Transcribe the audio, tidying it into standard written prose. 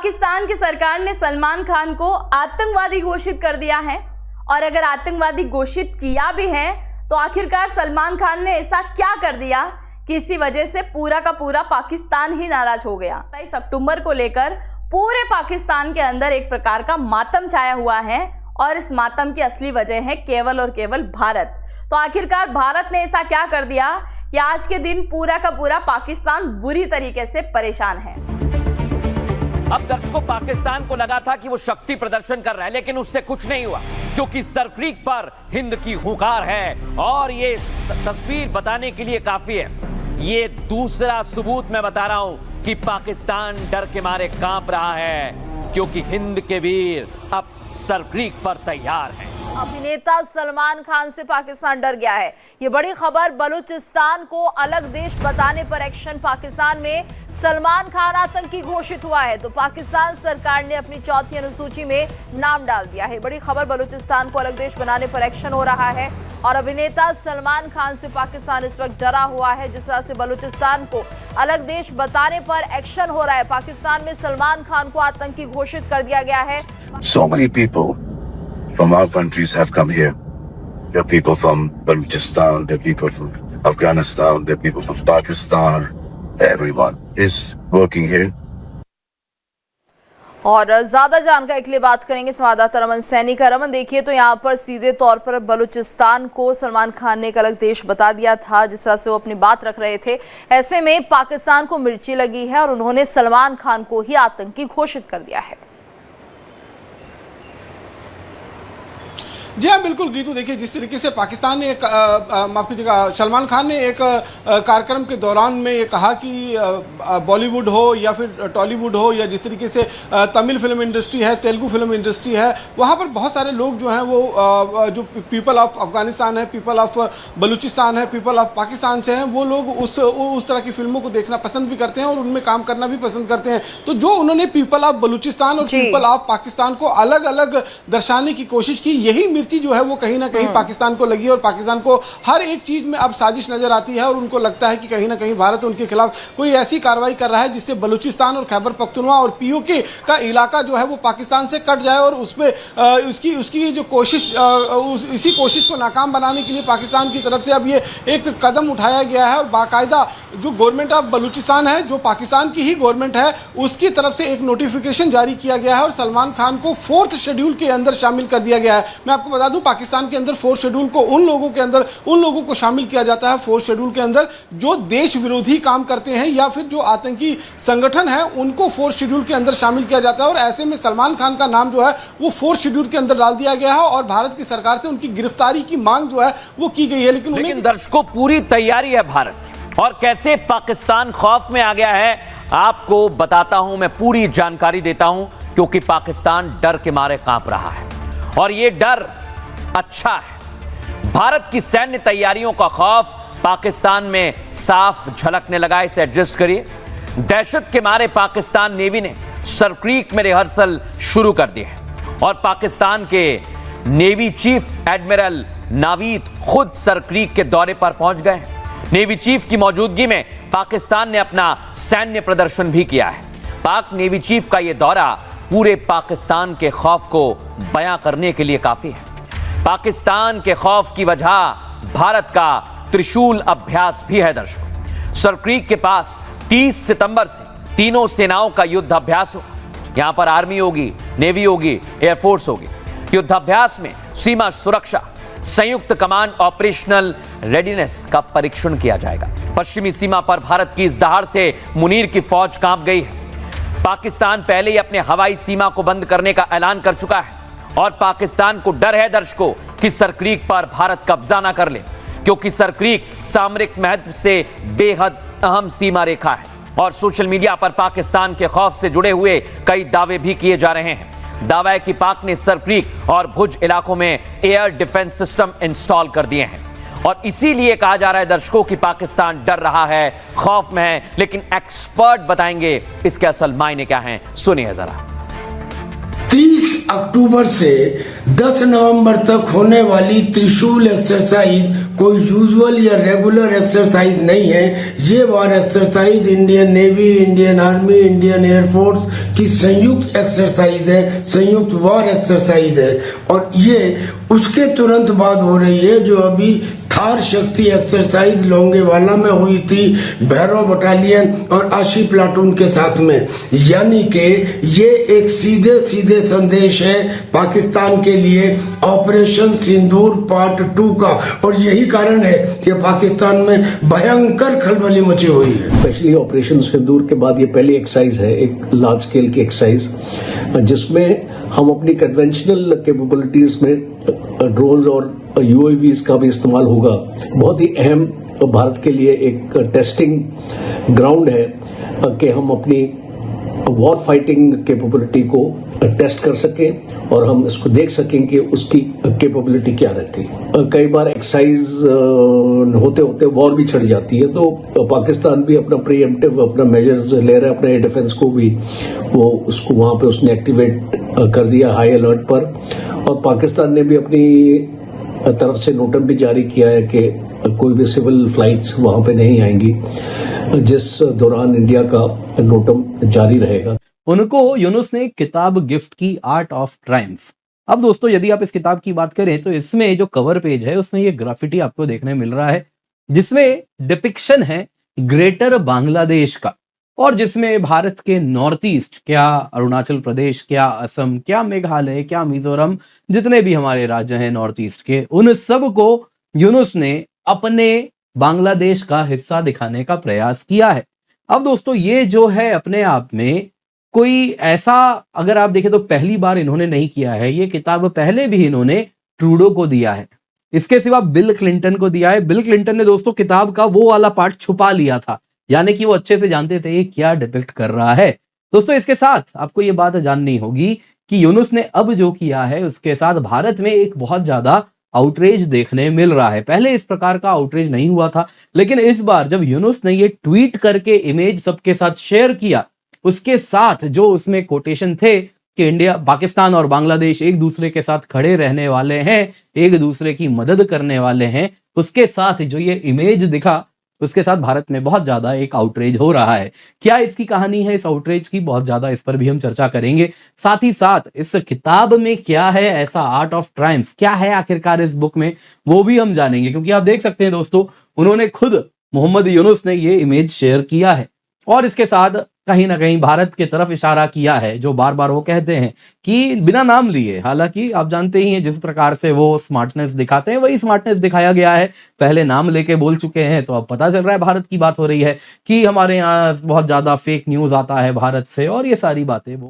पाकिस्तान की सरकार ने सलमान खान को आतंकवादी घोषित कर दिया है। और अगर आतंकवादी घोषित किया भी है तो आखिरकार सलमान खान ने ऐसा क्या कर दिया कि इसी वजह से पूरा का पूरा पाकिस्तान ही नाराज हो गया। 27 अक्टूबर को लेकर पूरे पाकिस्तान के अंदर एक प्रकार का मातम छाया हुआ है और इस मातम की असली वजह है केवल और केवल भारत। तो आखिरकार भारत ने ऐसा क्या कर दिया कि आज के दिन पूरा का पूरा पाकिस्तान बुरी तरीके से परेशान है। अब दर्शकों, पाकिस्तान को लगा था कि वो शक्ति प्रदर्शन कर रहा है, लेकिन उससे कुछ नहीं हुआ, क्योंकि सरक्रीक पर हिंद की हुंकार है। और ये तस्वीर बताने के लिए काफी है। ये दूसरा सबूत मैं बता रहा हूं कि पाकिस्तान डर के मारे कांप रहा है, क्योंकि हिंद के वीर अब सरक्रीक पर तैयार हैं। अभिनेता सलमान खान से पाकिस्तान डर गया है। ये बड़ी खबर, बलूचिस्तान को अलग देश बताने पर एक्शन। पाकिस्तान में सलमान खान आतंकी घोषित हुआ है तो पाकिस्तान सरकार ने अपनी चौथी अनुसूची में नाम डाल दिया है। बड़ी खबर, बलूचिस्तान को अलग देश बनाने पर एक्शन हो रहा है और अभिनेता सलमान खान से पाकिस्तान इस वक्त डरा हुआ है। जिस तरह से बलूचिस्तान को अलग देश बताने पर एक्शन हो रहा है, पाकिस्तान में सलमान खान को आतंकी घोषित कर दिया गया है। So many people from our countries have come here. There are people from Balochistan, there are people from Afghanistan, there are people from Pakistan. Everyone is working here. और ज्यादा जानकारी के लिए बात करेंगे संवाददाता रमन सैनी का। रमन, देखिए तो यहाँ पर सीधे तौर पर बलूचिस्तान को सलमान खान ने एक अलग देश बता दिया था, जिस तरह से वो अपनी बात रख रहे थे। ऐसे में पाकिस्तान को मिर्ची लगी है और उन्होंने सलमान खान को ही आतंकी घोषित कर दिया है। जी हाँ, बिल्कुल गीतू, देखिए जिस तरीके से पाकिस्तान ने एक माफ कीजिएगा, सलमान खान ने एक कार्यक्रम के दौरान में ये कहा कि बॉलीवुड हो या फिर टॉलीवुड हो या जिस तरीके से तमिल फिल्म इंडस्ट्री है, तेलुगु फिल्म इंडस्ट्री है, वहाँ पर बहुत सारे लोग जो हैं वो जो पीपल ऑफ अफगानिस्तान है, पीपल ऑफ बलूचिस्तान है, पीपल ऑफ पाकिस्तान से हैं, वो लोग उस तरह की फिल्मों को देखना पसंद भी करते हैं और उनमें काम करना भी पसंद करते हैं। तो जो उन्होंने पीपल ऑफ बलूचिस्तान और पीपल ऑफ पाकिस्तान को अलग अलग दर्शाने की कोशिश की, यही जो है वो कहीं ना कहीं पाकिस्तान को लगी और पाकिस्तान को हर एक चीज में अब साजिश नजर आती है और उनको लगता है कि कहीं ना कहीं भारत उनके खिलाफ कोई ऐसी कार्रवाई कर रहा है जिससे बलूचिस्तान और खैबर पख्तूनख्वा और पीओके का इलाका जो है वो पाकिस्तान से कट जाए और उसमें उसकी जो कोशिश, इसी कोशिश को नाकाम बनाने के लिए पाकिस्तान की तरफ से अब ये एक कदम उठाया गया है और बाकायदा जो गवर्नमेंट ऑफ बलूचिस्तान है, जो पाकिस्तान की ही गवर्नमेंट है, उसकी तरफ से एक नोटिफिकेशन जारी किया गया है और सलमान खान को 4th शेड्यूल के अंदर शामिल कर दिया गया है। मैं आपको बता दूं, पाकिस्तान के अंदर 4th शेड्यूल को उन लोगों को शामिल किया जाता है 4th शेड्यूल के अंदर जो देश विरोधी काम करते हैं या फिर जो आतंकी संगठन है, उनको 4th शेड्यूल के अंदर शामिल किया जाता है। और ऐसे में सलमान खान का नाम जो है वो 4th शेड्यूल के अंदर डाल दिया गया है और भारत की सरकार से उनकी गिरफ्तारी की मांग जो है वो की गई है। लेकिन दर्शकों, पूरी तैयारी है भारत की और कैसे पाकिस्तान खौफ में आ गया है आपको बताता हूं, मैं पूरी जानकारी देता हूं, क्योंकि पाकिस्तान डर के मारे कांप रहा है और यह डर अच्छा है। भारत की सैन्य तैयारियों का खौफ पाकिस्तान में साफ झलकने लगा। इसे एडजस्ट करिए। दहशत के मारे पाकिस्तान नेवी ने सरक्रीक में रिहर्सल शुरू कर दी है और पाकिस्तान के नेवी चीफ एडमिरल नावीद खुद सरक्रीक के दौरे पर पहुंच गए। नेवी चीफ की मौजूदगी में पाकिस्तान ने अपना सैन्य प्रदर्शन भी किया है। पाक नेवी चीफ का यह दौरा पूरे पाकिस्तान के खौफ को बयां करने के लिए काफी है। पाकिस्तान के खौफ की वजह भारत का त्रिशूल अभ्यास भी है। दर्शकों, सरक्रीक के पास 30 सितंबर से तीनों सेनाओं का युद्ध अभ्यास होगा। यहां पर आर्मी होगी, नेवी होगी, एयरफोर्स होगी। युद्धाभ्यास में सीमा सुरक्षा, संयुक्त कमांड ऑपरेशनल रेडीनेस का परीक्षण किया जाएगा। पश्चिमी सीमा पर भारत की इस दहाड़ से मुनीर की फौज कांप गई है। पाकिस्तान पहले ही अपने हवाई सीमा को बंद करने का ऐलान कर चुका है और पाकिस्तान को डर है दर्शकों कि सरक्रीक पर भारत कब्जा ना कर ले, क्योंकि सरक्रीक सामरिक महत्व से बेहद अहम सीमा रेखा है और सोशल मीडिया पर पाकिस्तान के खौफ से जुड़े हुए कई दावे भी किए जा रहे हैं। दावा है कि पाक ने सरक्रीक और भुज इलाकों में एयर डिफेंस सिस्टम इंस्टॉल कर दिए हैं और इसीलिए कहा जा रहा है दर्शकों कि पाकिस्तान डर रहा है, खौफ में है। लेकिन एक्सपर्ट बताएंगे इसके असल मायने क्या हैं, सुनिए जरा। 30 अक्टूबर से 10 नवंबर तक होने वाली त्रिशूल एक्सरसाइज कोई यूजुअल या रेगुलर एक्सरसाइज नहीं है। ये war exercise Indian Navy, Indian Army, Indian Air Force की संयुक्त एक्सरसाइज है, संयुक्त वार एक्सरसाइज है। और ये उसके तुरंत बाद हो रही है जो अभी थार शक्ति एक्सरसाइज लोंगेवाला में हुई थी, भैरव बटालियन और आशी प्लाटून के साथ में। यानी कि ये एक सीधे सीधे संदेश है पाकिस्तान के लिए ऑपरेशन सिंदूर पार्ट 2 का। और यही कारण है कि पाकिस्तान में भयंकर खलबली मची हुई है। स्पेशली ऑपरेशन सिंदूर के बाद ये पहली एक्सरसाइज है, एक लार्ज स्केल की एक्सरसाइज, जिसमें हम अपनी कन्वेंशनल कैपेबिलिटीज में ड्रोन्स और यूएवीज का भी इस्तेमाल होगा। बहुत ही अहम भारत के लिए एक टेस्टिंग ग्राउंड है कि हम अपनी वॉर फाइटिंग कैपेबिलिटी को टेस्ट कर सकें और हम इसको देख सकें कि उसकी कैपेबिलिटी क्या रहती है। कई बार एक्सरसाइज होते होते वॉर भी छिड़ जाती है, तो पाकिस्तान भी अपना प्रीएम्प्टिव अपना मेजर्स ले रहा है, अपने डिफेंस को भी वो उसको वहां पे उसने एक्टिवेट कर दिया हाई अलर्ट पर। और पाकिस्तान ने भी अपनी तरफ से नोटिस भी जारी किया है कि कोई भी सिविल फ्लाइट्स वहां पे नहीं आएंगी, जिस दौरान इंडिया का नोटम जारी रहेगा। उनको यूनुस ने किताब गिफ्ट की, आर्ट ऑफ ट्रायम्फ। अब दोस्तों यदि आप इस किताब की बात करें तो इसमें जो कवर पेज है उसमें ये ग्राफिटी आपको देखने मिल रहा है, जिसमें डिपिक्शन है ग्रेटर बांग्लादेश का, और जिसमें भारत के नॉर्थ ईस्ट, क्या अरुणाचल प्रदेश, क्या असम, क्या मेघालय, क्या मिजोरम, जितने भी हमारे राज्य हैं नॉर्थ ईस्ट के, उन सब को यूनुस ने अपने बांग्लादेश का हिस्सा दिखाने का प्रयास किया है। अब दोस्तों ये जो है अपने आप में कोई ऐसा, अगर आप देखें तो पहली बार इन्होंने नहीं किया है। ये किताब पहले भी इन्होंने ट्रूडो को दिया है, इसके सिवा बिल क्लिंटन को दिया है। बिल क्लिंटन ने दोस्तों किताब का वो वाला पार्ट छुपा लिया था, यानी कि वो अच्छे से जानते थे ये क्या डिपिक्ट कर रहा है। दोस्तों इसके साथ आपको ये बात जाननी होगी कि यूनुस ने अब जो किया है उसके साथ भारत में एक बहुत ज्यादा आउटरीच देखने मिल रहा है। पहले इस प्रकार का आउटरीच नहीं हुआ था, लेकिन इस बार जब यूनुस ने ये ट्वीट करके इमेज सबके साथ शेयर किया, उसके साथ जो उसमें कोटेशन थे कि इंडिया, पाकिस्तान और बांग्लादेश एक दूसरे के साथ खड़े रहने वाले हैं, एक दूसरे की मदद करने वाले हैं, उसके साथ जो ये इमेज दिखा उसके साथ भारत में बहुत ज्यादा एक आउटरीच हो रहा है। क्या इसकी कहानी है इस आउटरीच की, बहुत ज्यादा इस पर भी हम चर्चा करेंगे। साथ ही साथ इस किताब में क्या है ऐसा, आर्ट ऑफ ट्रायम्फ क्या है आखिरकार इस बुक में, वो भी हम जानेंगे। क्योंकि आप देख सकते हैं दोस्तों, उन्होंने खुद मोहम्मद यूनुस ने ये इमेज शेयर किया है और इसके साथ कहीं ना कहीं भारत की तरफ इशारा किया है, जो बार बार वो कहते हैं कि बिना नाम लिए, हालांकि आप जानते ही हैं जिस प्रकार से वो स्मार्टनेस दिखाते हैं वही स्मार्टनेस दिखाया गया है। पहले नाम लेके बोल चुके हैं तो अब पता चल रहा है भारत की बात हो रही है कि हमारे यहाँ बहुत ज्यादा फेक न्यूज आता है भारत से, और ये सारी बातें वो